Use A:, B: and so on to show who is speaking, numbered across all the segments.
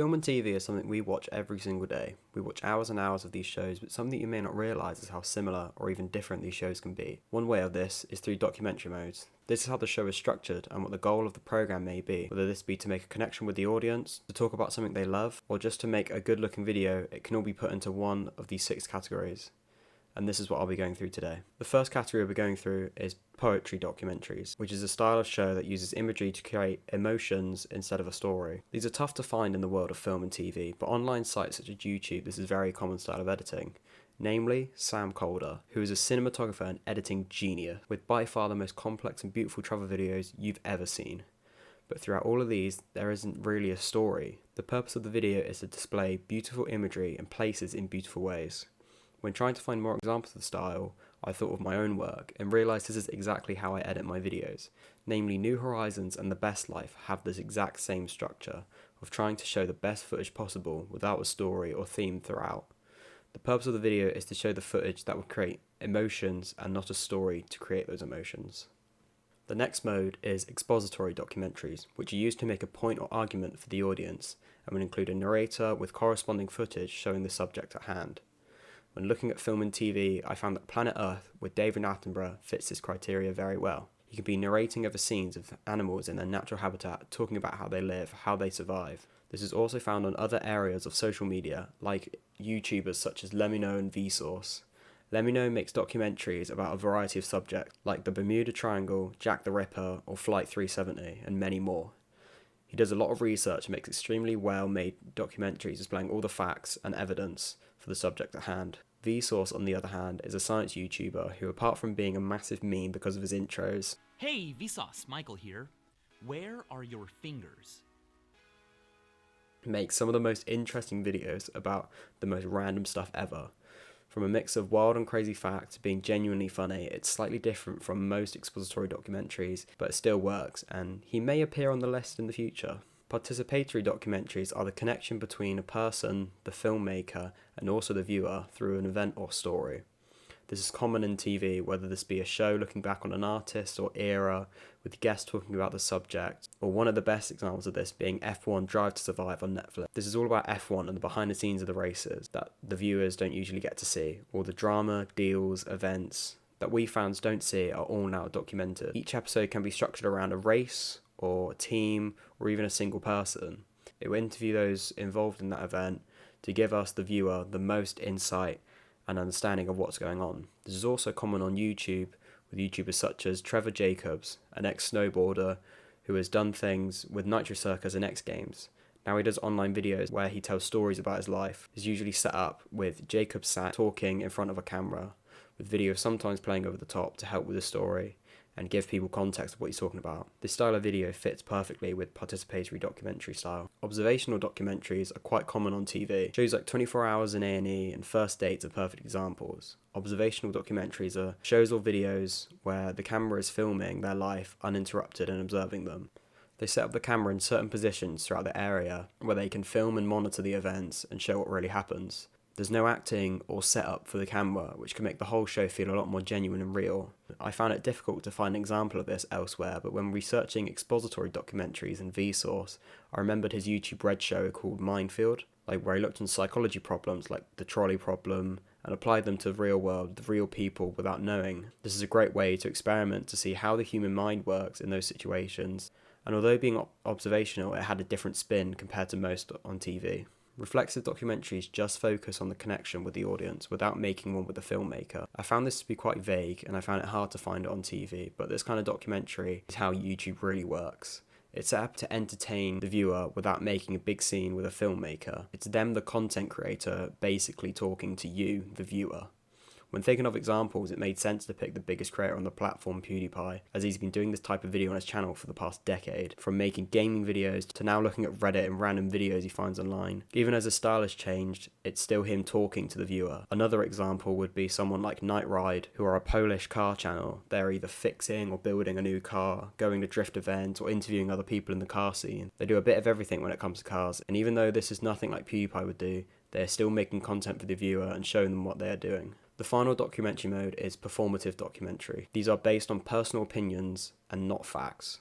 A: Film and TV is something we watch every single day. We watch hours and hours of these shows, but something you may not realise is how similar or even different these shows can be. One way of this is through documentary modes. This is how the show is structured and what the goal of the programme may be, whether this be to make a connection with the audience, to talk about something they love, or just to make a good looking video. It can all be put into one of these 6 categories. And this is what I'll be going through today. The first category I'll be going through is poetry documentaries, which is a style of show that uses imagery to create emotions instead of a story. These are tough to find in the world of film and TV, but online sites such as YouTube, this is a very common style of editing. Namely, Sam Calder, who is a cinematographer and editing genius, with by far the most complex and beautiful travel videos you've ever seen. But throughout all of these, there isn't really a story. The purpose of the video is to display beautiful imagery and places in beautiful ways. When trying to find more examples of the style, I thought of my own work and realised this is exactly how I edit my videos. Namely, New Horizons and The Best Life have this exact same structure of trying to show the best footage possible without a story or theme throughout. The purpose of the video is to show the footage that would create emotions and not a story to create those emotions. The next mode is expository documentaries, which are used to make a point or argument for the audience and will include a narrator with corresponding footage showing the subject at hand. When looking at film and TV, I found that Planet Earth with David Attenborough fits this criteria very well. He can be narrating over scenes of animals in their natural habitat, talking about how they live, how they survive. This is also found on other areas of social media, like YouTubers such as Lemino and Vsauce. Lemino makes documentaries about a variety of subjects, like the Bermuda Triangle, Jack the Ripper, or Flight 370, and many more. He does a lot of research and makes extremely well-made documentaries displaying all the facts and evidence for the subject at hand. Vsauce, on the other hand, is a science YouTuber who, apart from being a massive meme because of his intros,
B: Hey Vsauce, Michael here. Where are your fingers?
A: makes some of the most interesting videos about the most random stuff ever. From a mix of wild and crazy facts being genuinely funny, it's slightly different from most expository documentaries, but it still works, and he may appear on the list in the future. Participatory documentaries are the connection between a person, the filmmaker, and also the viewer through an event or story. This is common in TV, whether this be a show looking back on an artist or era, with guests talking about the subject, or one of the best examples of this being F1 Drive to Survive on Netflix. This is all about F1 and the behind the scenes of the races that the viewers don't usually get to see, or the drama, deals, events that we fans don't see are all now documented. Each episode can be structured around a race, or a team, or even a single person. It will interview those involved in that event to give us, the viewer, the most insight and understanding of what's going on. This is also common on YouTube, with YouTubers such as Trevor Jacobs, an ex-snowboarder who has done things with Nitro Circus and X Games. Now he does online videos where he tells stories about his life. It's usually set up with Jacob sat talking in front of a camera, with video sometimes playing over the top to help with the story and give people context of what he's talking about. This style of video fits perfectly with participatory documentary style. Observational documentaries are quite common on TV. Shows like 24 Hours in A&E and First Dates are perfect examples. Observational documentaries are shows or videos where the camera is filming their life uninterrupted and observing them. They set up the camera in certain positions throughout the area where they can film and monitor the events and show what really happens. There's no acting or setup for the camera, which can make the whole show feel a lot more genuine and real. I found it difficult to find an example of this elsewhere, but when researching expository documentaries in Vsauce, I remembered his YouTube Red show called Minefield, where he looked on psychology problems like the trolley problem and applied them to the real world, the real people, without knowing. This is a great way to experiment to see how the human mind works in those situations, and although being observational, it had a different spin compared to most on TV. Reflexive documentaries just focus on the connection with the audience without making one with the filmmaker. I found this to be quite vague and I found it hard to find it on TV, but this kind of documentary is how YouTube really works. It's set up to entertain the viewer without making a big scene with a filmmaker. It's them, the content creator, basically talking to you, the viewer. When thinking of examples, it made sense to pick the biggest creator on the platform, PewDiePie, as he's been doing this type of video on his channel for the past decade, from making gaming videos to now looking at Reddit and random videos he finds online. Even as his style has changed, it's still him talking to the viewer. Another example would be someone like Night Ride, who are a Polish car channel. They're either fixing or building a new car, going to drift events, or interviewing other people in the car scene. They do a bit of everything when it comes to cars, and even though this is nothing like PewDiePie would do, they are still making content for the viewer and showing them what they are doing. The final documentary mode is performative documentary. These are based on personal opinions and not facts.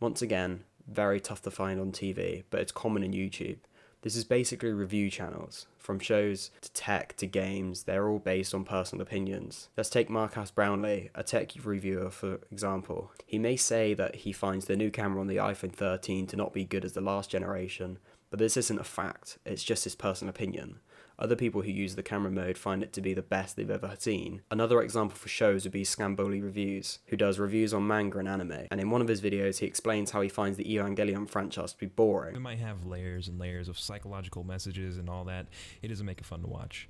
A: Once again, very tough to find on TV, but it's common in YouTube. This is basically review channels. From shows to tech to games, they're all based on personal opinions. Let's take Marcus Brownlee, a tech reviewer, for example. He may say that he finds the new camera on the iPhone 13 to not be good as the last generation, but this isn't a fact, it's just his personal opinion. Other people who use the camera mode find it to be the best they've ever seen. Another example for shows would be Scamboli Reviews, who does reviews on manga and anime, and in one of his videos he explains how he finds the Evangelion franchise to be boring.
C: It might have layers and layers of psychological messages and all that. It doesn't make it fun to watch.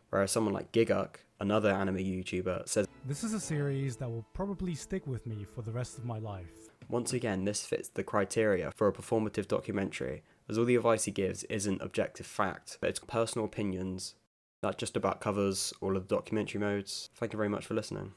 A: Whereas someone like Giguk, another anime YouTuber, says,
D: "This is a series that will probably stick with me for the rest of my life."
A: Once again, this fits the criteria for a performative documentary, as all the advice he gives isn't objective fact, but it's personal opinions, not just about covers all of the documentary modes. Thank you very much for listening.